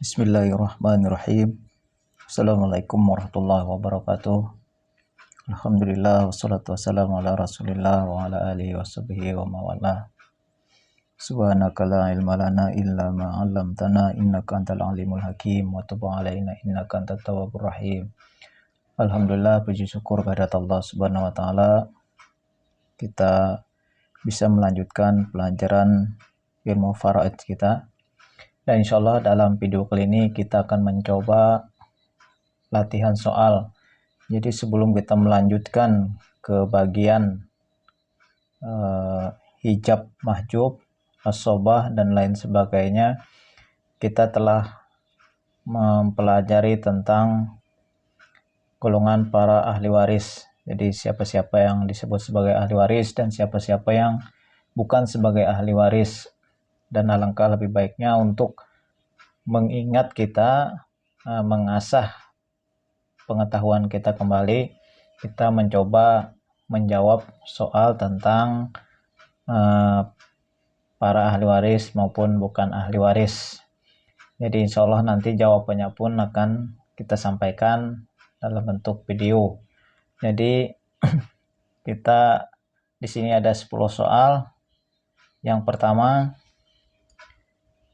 Bismillahirrahmanirrahim. Assalamualaikum warahmatullahi wabarakatuh. Alhamdulillah wassalatu wassalamu ala Rasulillah wa ala alihi washabihi wa mawala. Subhanaka la ilma lana illa ma 'allamtana innaka antal alimul hakim wa tub 'alaina innaka antat tawwabur rahim. Alhamdulillah, puji syukur kehadirat Allah Subhanahu wa taala. Kita bisa melanjutkan pelajaran ilmu faraid kita. Dan insya Allah dalam video kali ini kita akan mencoba latihan soal. Jadi sebelum kita melanjutkan ke bagian hijab mahjub, as-sobah, dan lain sebagainya, kita telah mempelajari tentang golongan para ahli waris. Jadi siapa-siapa yang disebut sebagai ahli waris dan siapa-siapa yang bukan sebagai ahli waris. Dan alangkah lebih baiknya untuk mengingat kita, mengasah pengetahuan kita kembali, kita mencoba menjawab soal tentang para ahli waris maupun bukan ahli waris. Jadi insya Allah nanti jawabannya pun akan kita sampaikan dalam bentuk video. Jadi kita di sini ada 10 soal. Yang pertama,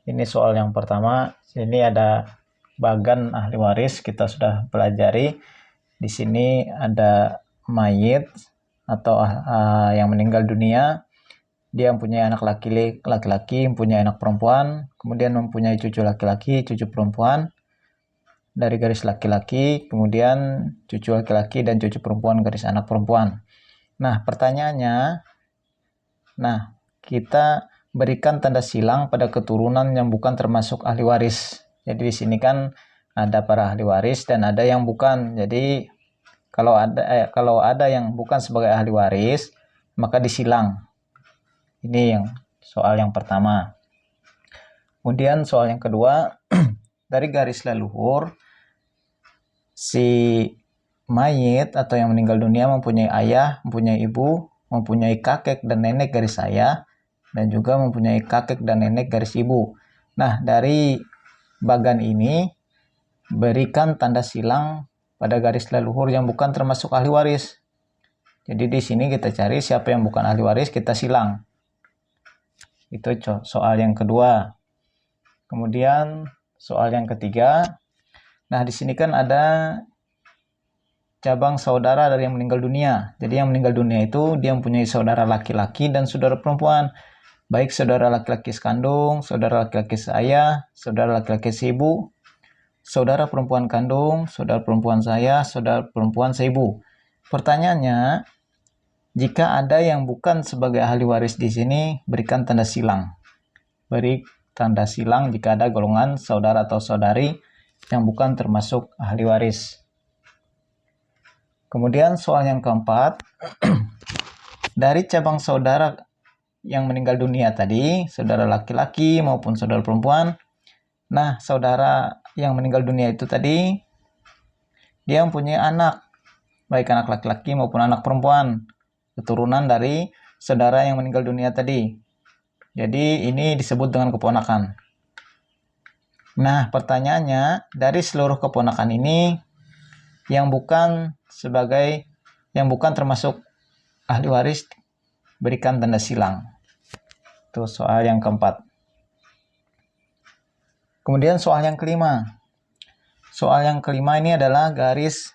ini soal yang pertama. Ini ada bagan ahli waris, kita sudah pelajari. Di sini ada mayit atau yang meninggal dunia. Dia mempunyai anak laki-laki, mempunyai anak perempuan, kemudian mempunyai cucu laki-laki, cucu perempuan dari garis laki-laki, kemudian cucu laki-laki dan cucu perempuan garis anak perempuan. Nah, pertanyaannya, kita berikan tanda silang pada keturunan yang bukan termasuk ahli waris. Jadi di sini kan ada para ahli waris dan ada yang bukan. Jadi kalau ada yang bukan sebagai ahli waris, maka disilang. Ini yang soal yang pertama. Kemudian soal yang kedua, dari garis leluhur, si mayit atau yang meninggal dunia mempunyai ayah, mempunyai ibu, mempunyai kakek dan nenek garis ayah, dan juga mempunyai kakek dan nenek garis ibu. Nah, dari bagan ini berikan tanda silang pada garis leluhur yang bukan termasuk ahli waris. Jadi di sini kita cari siapa yang bukan ahli waris, kita silang. Itu soal yang kedua. Kemudian soal yang ketiga. Nah, di sini kan ada cabang saudara dari yang meninggal dunia. Jadi yang meninggal dunia itu dia mempunyai saudara laki-laki dan saudara perempuan. Baik saudara laki-laki sekandung, saudara laki-laki seayah, saudara laki-laki seibu, saudara perempuan kandung, saudara perempuan seayah, saudara perempuan seibu. Pertanyaannya, jika ada yang bukan sebagai ahli waris di sini, berikan tanda silang. Beri tanda silang jika ada golongan saudara atau saudari yang bukan termasuk ahli waris. Kemudian soal yang keempat, dari cabang saudara yang meninggal dunia tadi, saudara laki-laki maupun saudara perempuan. Nah, saudara yang meninggal dunia itu tadi, dia mempunyai anak, baik anak laki-laki maupun anak perempuan, keturunan dari saudara yang meninggal dunia tadi. Jadi ini disebut dengan keponakan. Nah, pertanyaannya, dari seluruh keponakan ini, yang bukan termasuk ahli waris, berikan tanda silang. Itu soal yang keempat. Kemudian soal yang kelima. Soal yang kelima ini adalah garis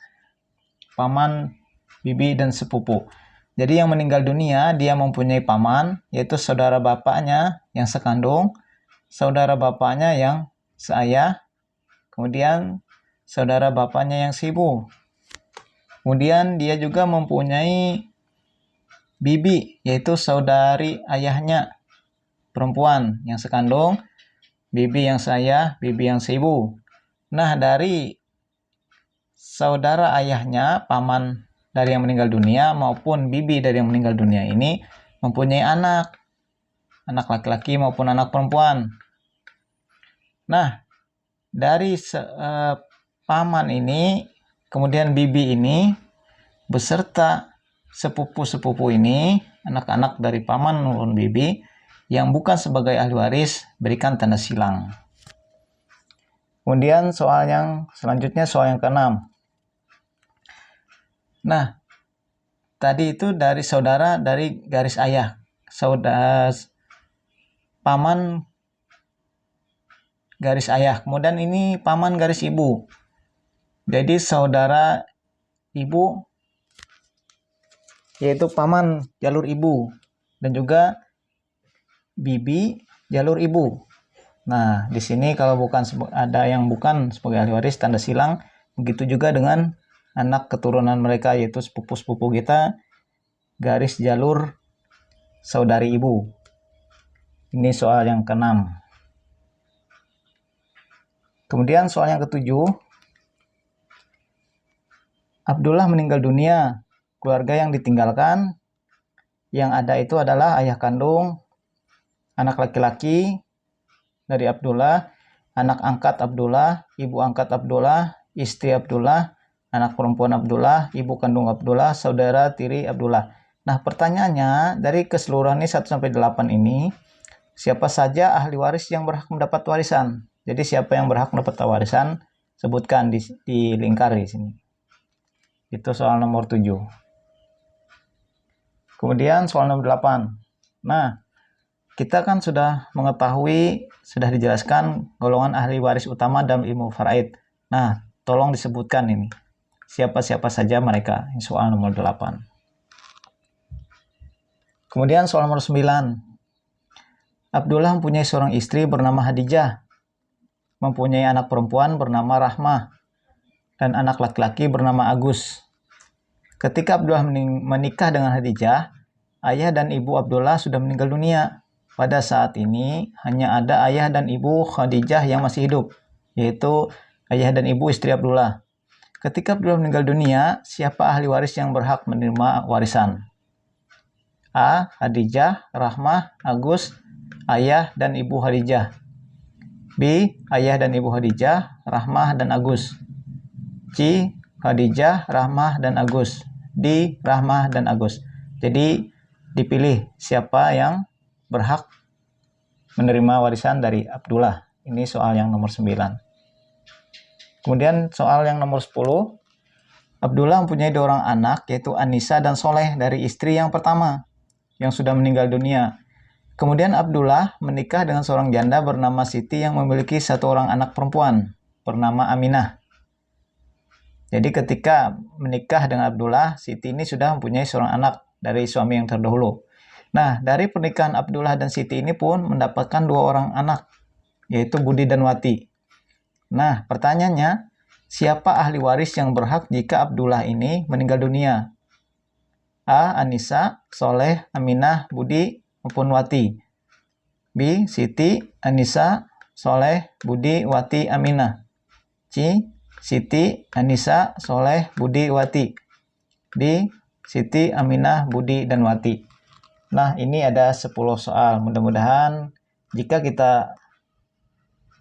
paman, bibi, dan sepupu. Jadi yang meninggal dunia, dia mempunyai paman, yaitu saudara bapaknya yang sekandung, saudara bapaknya yang seayah, kemudian saudara bapaknya yang seibu. Kemudian dia juga mempunyai bibi, yaitu saudari ayahnya perempuan yang sekandung, bibi yang seayah, bibi yang seibu. Nah, dari saudara ayahnya, paman dari yang meninggal dunia maupun bibi dari yang meninggal dunia ini mempunyai anak laki-laki maupun anak perempuan. Nah, dari paman ini, kemudian bibi ini, beserta sepupu-sepupu ini, anak-anak dari paman maupun bibi, yang bukan sebagai ahli waris, berikan tanda silang. Kemudian soal yang selanjutnya, soal yang ke-6. Nah, tadi itu dari saudara dari garis ayah, saudara paman garis ayah, kemudian ini paman garis ibu. Jadi saudara ibu yaitu paman jalur ibu, dan juga bibi jalur ibu. Nah, di sini kalau bukan ada yang bukan sebagai ahli waris tanda silang, begitu juga dengan anak keturunan mereka yaitu sepupu-sepupu kita garis jalur saudari ibu. Ini soal yang ke-6. Kemudian soal yang ke-7. Abdullah meninggal dunia. Keluarga yang ditinggalkan yang ada itu adalah ayah kandung, anak laki-laki dari Abdullah, anak angkat Abdullah, ibu angkat Abdullah, istri Abdullah, anak perempuan Abdullah, ibu kandung Abdullah, saudara tiri Abdullah. Nah, pertanyaannya dari keseluruhan ini 1-8 ini, siapa saja ahli waris yang berhak mendapat warisan? Jadi siapa yang berhak mendapat warisan? Sebutkan di lingkar di sini. Itu soal nomor 7. Kemudian soal nomor 8. Nah, kita kan sudah mengetahui, sudah dijelaskan golongan ahli waris utama dalam ilmu faraid. Nah, tolong disebutkan ini. Siapa-siapa saja mereka. Ini soal nomor 8. Kemudian soal nomor 9. Abdullah mempunyai seorang istri bernama Hadijah. Mempunyai anak perempuan bernama Rahmah. Dan anak laki-laki bernama Agus. Ketika Abdullah menikah dengan Hadijah, ayah dan ibu Abdullah sudah meninggal dunia. Pada saat ini hanya ada ayah dan ibu Khadijah yang masih hidup, yaitu ayah dan ibu istri Abdullah. Ketika Abdullah meninggal dunia, siapa ahli waris yang berhak menerima warisan? A. Khadijah, Rahmah, Agus, ayah dan ibu Khadijah. B. Ayah dan ibu Khadijah, Rahmah dan Agus. C. Khadijah, Rahmah dan Agus. D. Rahmah dan Agus. Jadi dipilih siapa yang berhak menerima warisan dari Abdullah. Ini soal yang nomor 9. Kemudian soal yang nomor 10. Abdullah mempunyai 2 orang anak, yaitu Anissa dan Soleh dari istri yang pertama yang sudah meninggal dunia. Kemudian Abdullah menikah dengan seorang janda bernama Siti yang memiliki 1 orang anak perempuan bernama Aminah. Jadi ketika menikah dengan Abdullah, Siti ini sudah mempunyai seorang anak dari suami yang terdahulu. Nah, dari pernikahan Abdullah dan Siti ini pun mendapatkan 2 orang anak, yaitu Budi dan Wati. Nah, pertanyaannya, siapa ahli waris yang berhak jika Abdullah ini meninggal dunia? A. Anissa, Soleh, Aminah, Budi, maupun Wati. B. Siti, Anissa, Soleh, Budi, Wati, Aminah. C. Siti, Anissa, Soleh, Budi, Wati. D. Siti, Aminah, Budi, dan Wati. Nah, ini ada 10 soal. Mudah-mudahan jika kita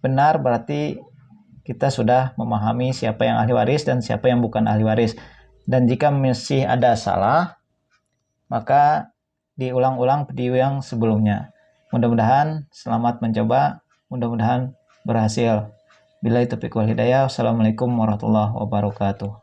benar berarti kita sudah memahami siapa yang ahli waris dan siapa yang bukan ahli waris. Dan jika masih ada salah, maka diulang-ulang video yang sebelumnya. Mudah-mudahan selamat mencoba, mudah-mudahan berhasil. Billahi taufiq wal hidayah. Wassalamualaikum warahmatullahi wabarakatuh.